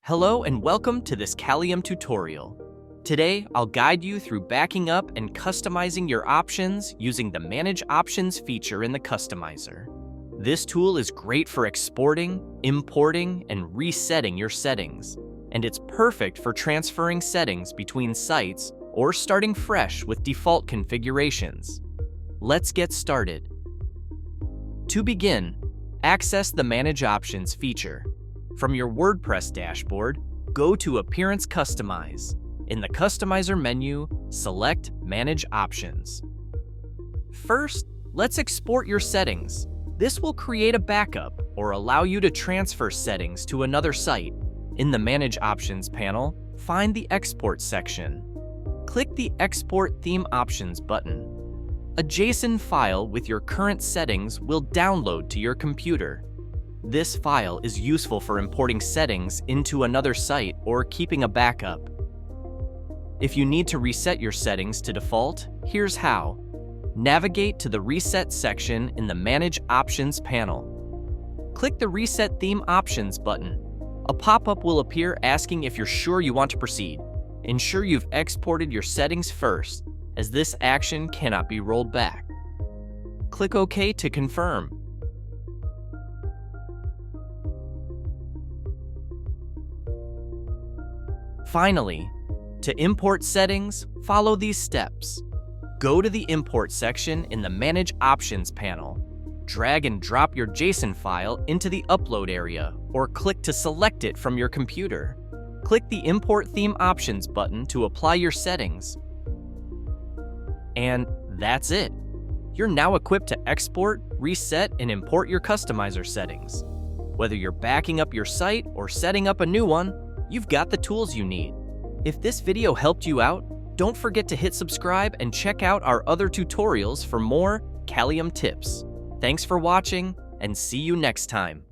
Hello and welcome to this Kalium tutorial. Today, I'll guide you through backing up and customizing your options using the Manage Options feature in the Customizer. This tool is great for exporting, importing, and resetting your settings, and it's perfect for transferring settings between sites or starting fresh with default configurations. Let's get started. To begin, access the Manage Options feature. From your WordPress dashboard, go to Appearance Customize. In the Customizer menu, select Manage Options. First, let's export your settings. This will create a backup or allow you to transfer settings to another site. In the Manage Options panel, find the Export section. Click the Export Theme Options button. A JSON file with your current settings will download to your computer. This file is useful for importing settings into another site or keeping a backup. If you need to reset your settings to default, here's how. Navigate to the Reset section in the Manage Options panel. Click the Reset Theme Options button. A pop-up will appear asking if you're sure you want to proceed. Ensure you've exported your settings first, as this action cannot be rolled back. Click OK to confirm. Finally, to import settings, follow these steps. Go to the Import section in the Manage Options panel. Drag and drop your JSON file into the Upload area, or click to select it from your computer. Click the Import Theme Options button to apply your settings. And that's it. You're now equipped to export, reset, and import your Customizer settings. Whether you're backing up your site or setting up a new one, you've got the tools you need. If this video helped you out, don't forget to hit subscribe and check out our other tutorials for more Kalium tips. Thanks for watching, and see you next time.